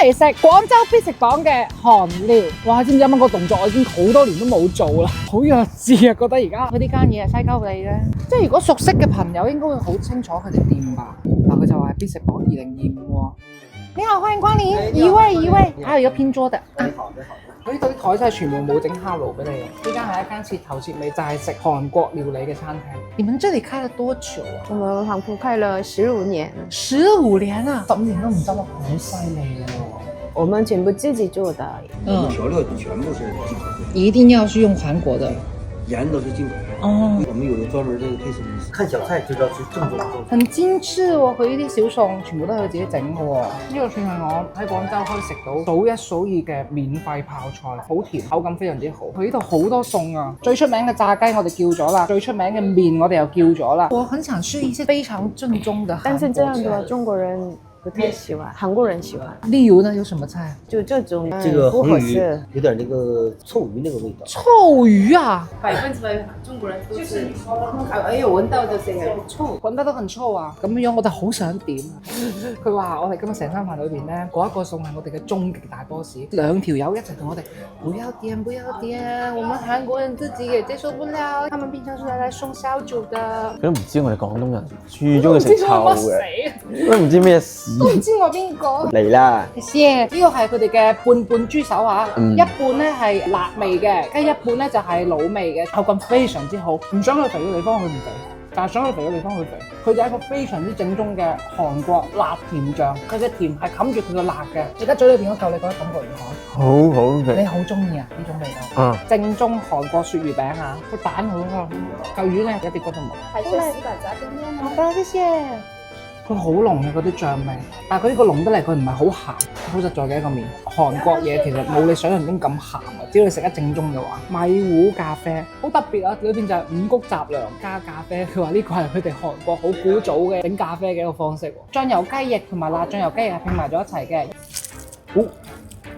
嚟食廣州必食榜嘅韓料。哇！知唔知啱啱個動作我已經好多年都冇做啦，好弱智啊！覺得而家佢呢間嘢係西鳩地咧，即係如果熟悉嘅朋友應該會好清楚佢哋店吧。嗱，佢就話係必食榜2025喎。你好，歡迎光臨，一位，還有一個拼桌的。你好。佢呢度啲台真係全部冇整烤爐俾你。呢間係一間徹頭徹尾就係食韓國料理嘅餐廳。你們這裡開了多久啊？我們行鋪開了15年。15年啊！15年都唔執得好犀利喎。我們全部自己做的。調料全部是進口的，一定要是用韓國的。鹽都是進口的。哦，我們有專門這個配送公司，看小菜就知道是正宗。很精緻喎！佢呢啲小餸全部都係佢自己整嘅喎。呢個算係我喺廣州可以食到數一數二嘅免費泡菜，好甜，口感非常之好。佢呢度好多餸啊！最出名嘅炸雞我哋叫咗啦，最出名嘅麵我哋又叫咗啦。我很想吃一些非常正宗的，但是這樣的中國人不太喜歡，韓國人喜歡。例如呢，有什麼菜？就這種，這個不合紅魚適。有點那個臭魚那個味道。臭魚啊100%中國人都是，哎呦，聞到就成日臭，滾得都很臭啊！咁樣我就好想點。佢話我哋今日成餐飯裏邊咧，嗰一個餸係我哋嘅終極大 boss，兩條友一齊同我哋不要點，我們韓國人自己也接受不了，他們平常是來送燒酒的。佢都唔知我哋廣東人最中意食臭嘅，都唔知咩事。都唔知我邊個嚟啦！謝呢個係佢哋嘅半豬手啊，一半咧係辣味嘅，跟一半咧就係滷味嘅，口感非常之好。唔想去肥嘅地方佢唔肥，但係想去肥嘅地方佢肥。佢就係一個非常之正宗嘅韓國辣甜醬，佢嘅甜係冚住佢個辣嘅。而家嘴裏邊嗰嚿你覺得感覺如何？好好食。你好中意啊呢種味道？正宗韓國鱈魚餅啊，個蛋好香，嚿魚咧一啲嗰度冇。還是石板炸醬面嗎？好，謝謝。佢好濃嘅嗰啲醬味，但係佢呢個濃得嚟，佢唔係好鹹，好實在嘅一個麵。韓國嘢其實冇你想象中咁鹹啊，只要你食得正宗嘅話。米糊咖啡好特別啊，裏邊就係五穀雜糧加咖啡。佢話呢個係佢哋韓國好古早嘅整咖啡嘅一個方式。醬油雞翼同埋辣醬油雞翼係拼埋咗一齊嘅。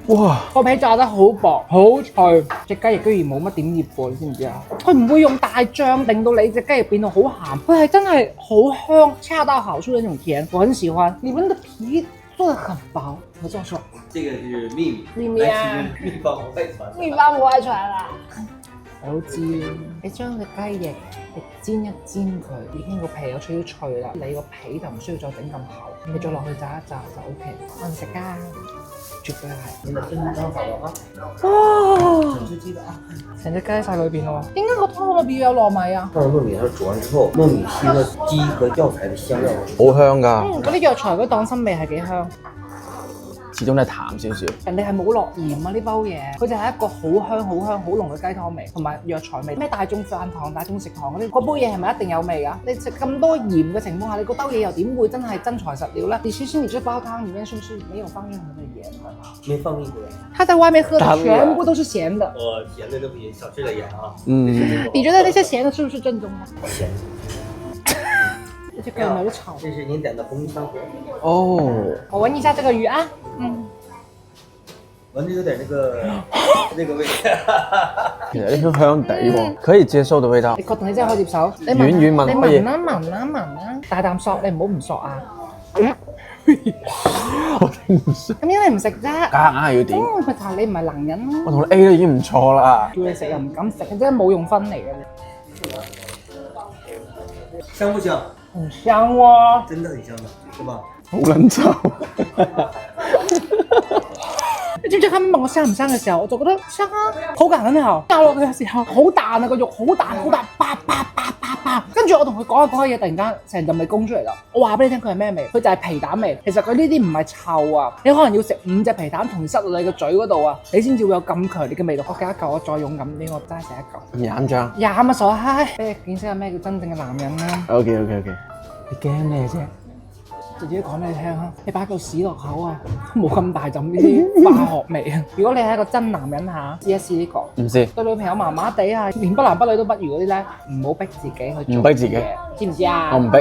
哇！個皮炸得好薄，好脆，隻雞翼居然冇乜點醃過，你知唔知啊？佢唔會用大醬令到你隻雞翼變到好鹹，佢係真係好香，恰到好處的那種甜，我很喜歡。裡面的皮做得很薄，我這樣說。這個是秘密。秘密啊！秘方不外傳。秘方不外傳啦。好煎，你將個雞翼你煎一煎佢，已經個皮有少少脆啦，你個皮就唔需要再整咁厚，你再落去炸一炸就 OK。我唔食㗎。絕對係，真係真真法落啊！哇，成隻雞喺晒裏邊咯。點解個湯裏邊有糯米啊？放入糯米湯煮完之後，糯米吸了雞和藥材的香料。好香㗎。嗰啲藥材嗰黨參味係幾香。始終都係淡少少。人哋係冇落鹽啊呢包嘢，佢就係一個好香好濃嘅雞湯味，同埋藥材味。咩大眾飯堂、大眾食堂嗰啲，嗰杯嘢係咪一定有味㗎？你食咁多鹽嘅情況下，你嗰兜嘢又點會真係真材實料咧？其實你這包湯裡面是不是沒有放任何的鹽的？沒放任何。他在外面喝的全部都是鹹的。我鹹的都不行，少吃點鹽啊。你覺得那些鹹的是不是正宗的？鹹。這個有沒有炒？這是您點的紅湯河。哦。我聞一下這個魚啊。聞着有點那個味。其實呢個香地喎，可以接受的味道。你確定你真係可以接受？你軟軟聞可以。聞啊！大啖索，你唔好唔索啊！我頂唔順。咁樣你唔食啫？夾硬係要點？咪就係你唔係能人咯。我同你 A 都已經唔錯啦。叫你食又唔敢食，真係冇用分嚟嘅。香不香？很香喎，真的很香的，是吧？好撚臭。你知唔知佢問我香唔香嘅時候，我就覺得香啊，好緊啊，咬落去嘅時候好彈啊，個肉好彈，叭，跟住我同佢講下嘢，突然間成陣味供出嚟啦。我話俾你聽佢係咩味？佢就係皮蛋味。其實佢呢啲唔係臭啊，你可能要食5隻皮蛋同時塞到你個嘴嗰度啊，你先至會有咁強烈嘅味道。我記一嚿，我再勇敢啲，我齋食一嚿。飲張。飲啊傻閪！俾你見識下咩叫真正嘅男人啦。OK。你驚咩啫？直接講俾你聽啊！你擺嚿屎落口啊，冇咁大陣呢啲化學味啊！如果你係一個真男人嚇，試一試呢個。唔試。對女朋友麻麻地啊，連不男不女都不如嗰啲咧，唔好逼自己去做。唔逼自己，知唔知啊？我唔逼。